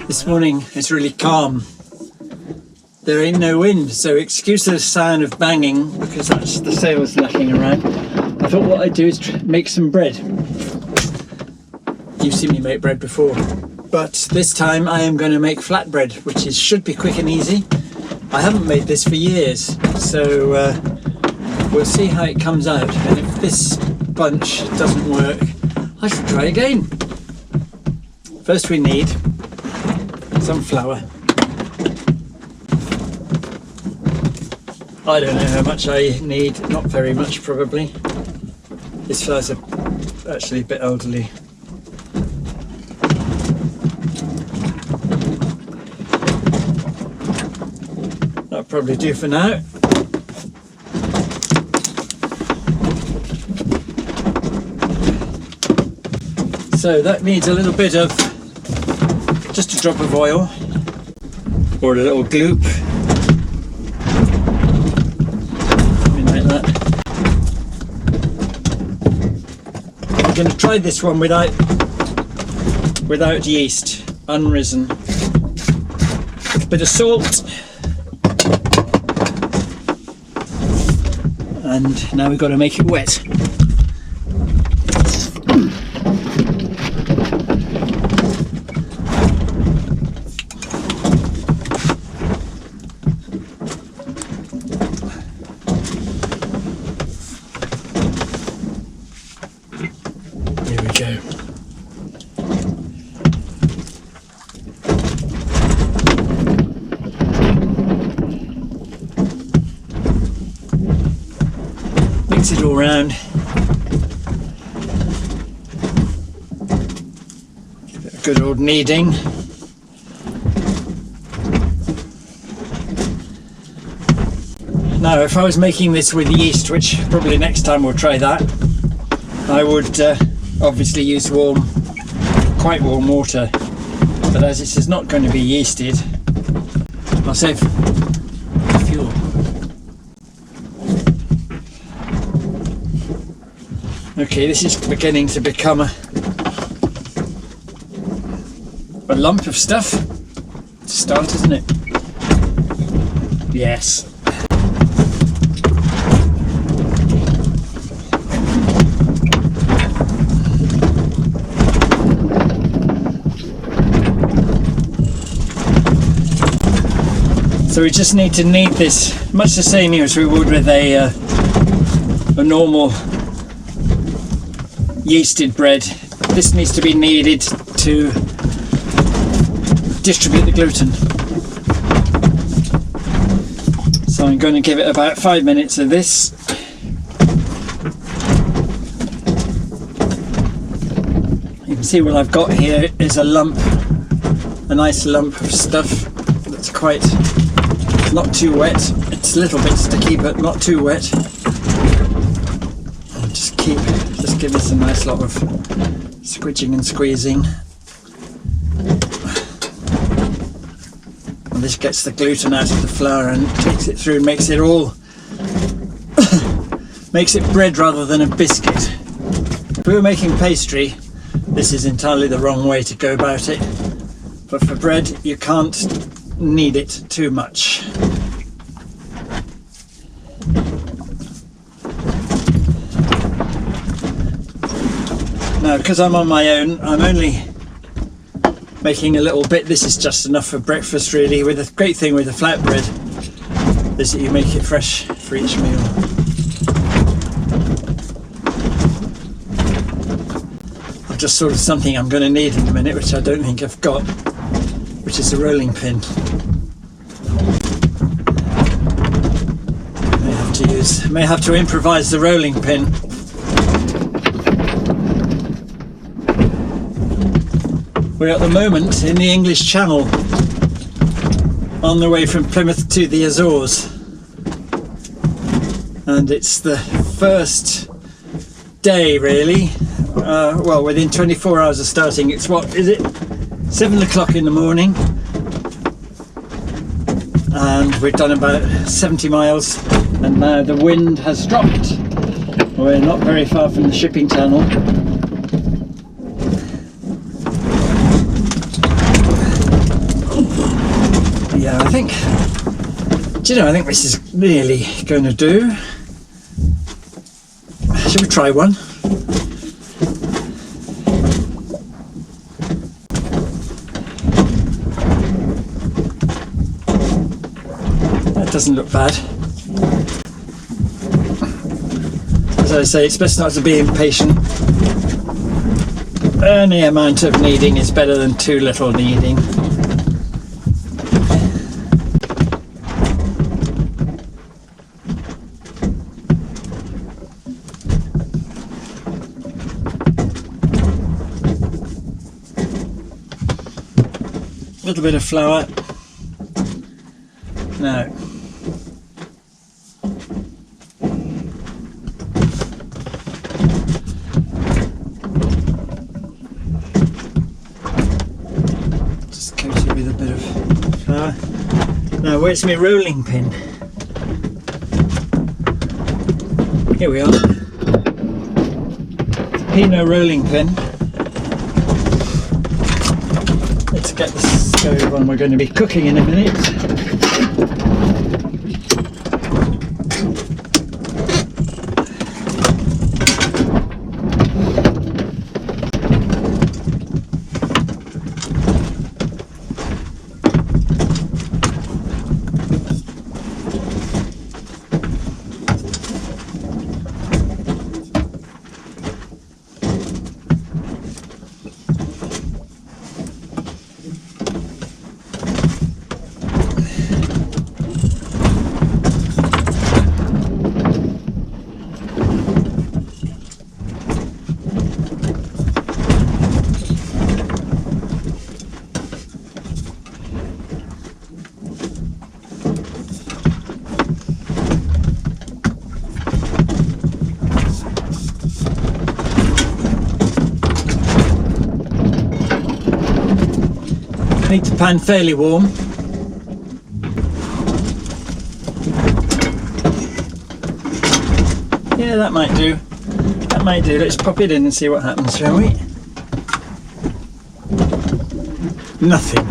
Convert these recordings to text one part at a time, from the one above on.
This morning it's really calm. There ain't no wind, so excuse the sound of banging because that's the sails knocking around. I thought what I'd do is make some bread. You've seen me make bread before, but this time I am going to make flatbread, which should be quick and easy. I haven't made this for years, so we'll see how it comes out, and if this bunch doesn't work, I shall try again. First we need some flour. I don't know how much I need, not very much probably. This flour's actually a bit elderly. That'll probably do for now. So that needs a little bit of, just a drop of oil or a little gloop. Like that. I'm going to try this one without yeast, unrisen. A bit of salt. And now we've got to make it wet. Here we go. Mix it all round. Good old kneading. Now, if I was making this with yeast, which probably next time we'll try that, I would obviously use quite warm water. But as this is not going to be yeasted, I'll save fuel. Okay, this is beginning to become a lump of stuff to start, isn't it? Yes. So we just need to knead this much the same as we would with a normal yeasted bread. This needs to be kneaded to distribute the gluten. So I'm going to give it about 5 minutes of this. You can see what I've got here is a nice lump of stuff that's quite not too wet. It's little bits to keep it not too wet. And just give this a nice lot of squidging and squeezing. And this gets the gluten out of the flour and takes it through, makes it all makes it bread rather than a biscuit. If we were making pastry, this is entirely the wrong way to go about it. But for bread, you can't knead it too much. Now, because I'm on my own, I'm only making a little bit. This is just enough for breakfast, really. With the great thing with the flatbread is that you make it fresh for each meal. I've just thought of something I'm going to need in a minute, which I don't think I've got, which is a rolling pin. May have to improvise the rolling pin. We're at the moment in the English Channel, on the way from Plymouth to the Azores, and it's the first day really, well, within 24 hours of starting. It's what is it, 7 o'clock in the morning, and we've done about 70 miles And now the wind has dropped. We're not very far from the shipping tunnel. Yeah, I think this is really going to do. Should we try one? That doesn't look bad. As I say, it's best not to be impatient. Any amount of kneading is better than too little kneading. A little bit of flour. Now, just coat it with a bit of flour. Now, where's my rolling pin? Here we are. It's a Pinot rolling pin. Let's get the stove on. We're going to be cooking in a minute. Keep the pan fairly warm. Yeah, that might do. That might do. Let's pop it in and see what happens, shall we? Nothing.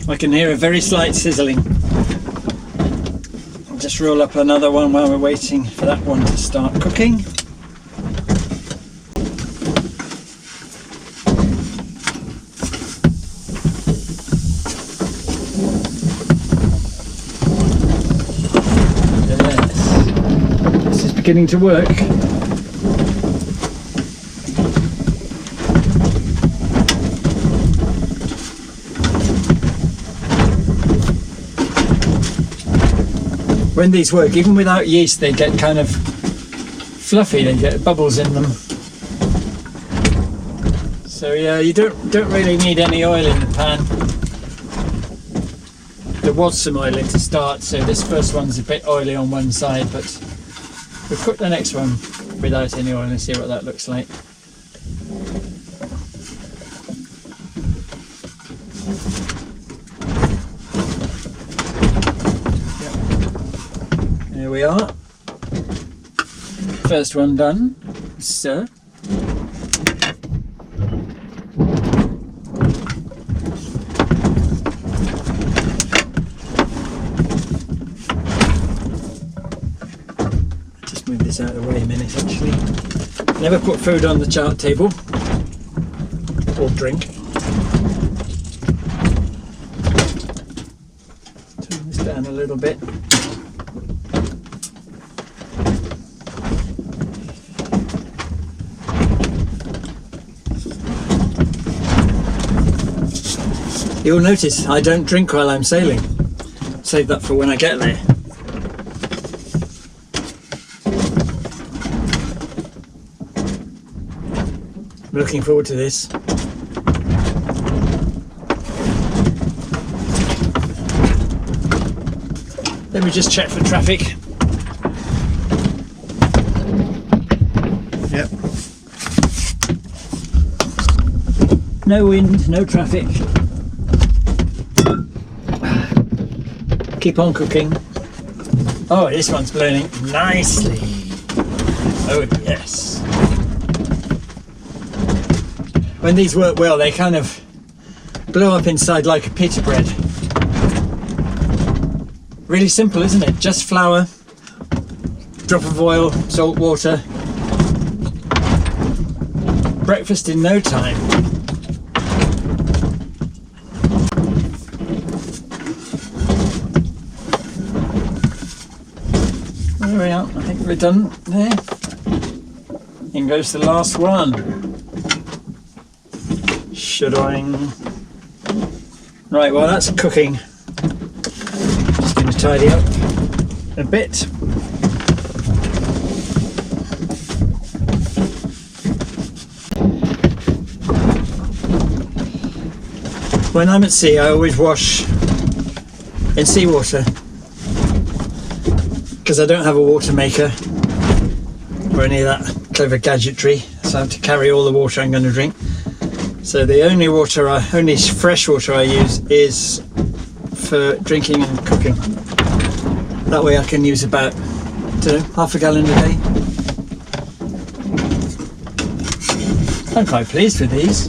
I can hear a very slight sizzling. I'll just roll up another one while we're waiting for that one to start cooking. Yes, this is beginning to work. When these work, even without yeast, they get kind of fluffy, they get bubbles in them. So yeah, you don't really need any oil in the pan. There was some oil in to start, so this first one's a bit oily on one side, but we'll cook the next one without any oil and see what that looks like. Here we are. First one done. So. Just move this out of the way a minute actually. Never put food on the chart table. Or drink. Turn this down a little bit. You'll notice I don't drink while I'm sailing. Save that for when I get there. I'm looking forward to this. Let me just check for traffic. Yep. No wind, no traffic. Keep on cooking. Oh, this one's burning nicely. Oh yes. When these work well, they kind of blow up inside like a pita bread. Really simple, isn't it? Just flour, drop of oil, salt, water. Breakfast in no time. There we are, I think we're done there. In goes the last one. Shudering. Right, well that's cooking. Just going to tidy up a bit. When I'm at sea, I always wash in seawater because I don't have a water maker or any of that clever gadgetry, so I have to carry all the water I'm going to drink. So the only fresh water I use is for drinking and cooking. That way I can use about, I don't know, half a gallon a day. I'm quite pleased with these.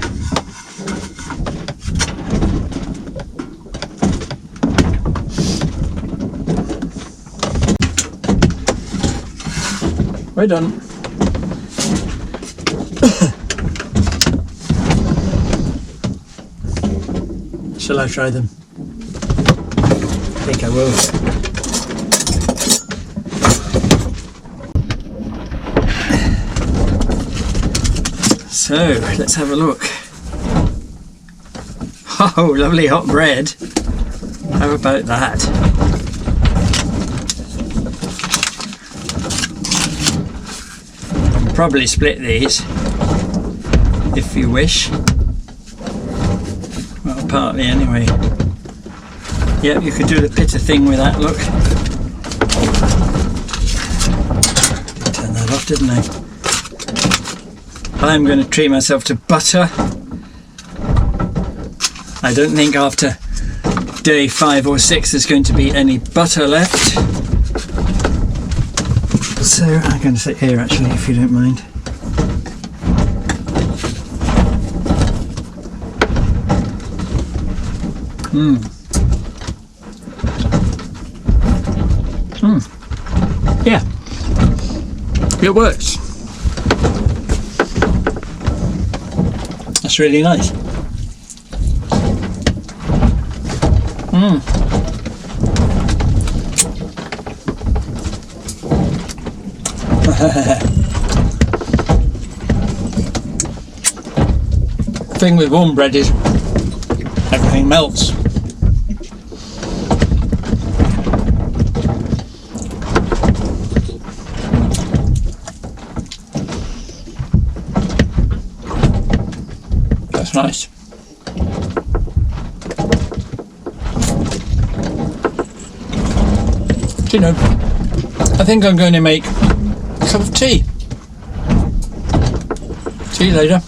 We're done. Shall I try them? I think I will. So, let's have a look. Oh, lovely hot bread. How about that? Probably split these if you wish. Well, partly anyway. Yep, you could do the pita thing with that, look. Turn that off, didn't I? I'm going to treat myself to butter. I don't think after day 5 or 6 there's going to be any butter left. So I'm going to sit here actually, if you don't mind. Yeah, it works. That's really nice. The thing with warm bread is everything melts. That's nice. Do you know, I think I'm going to make a cup of tea. See you later.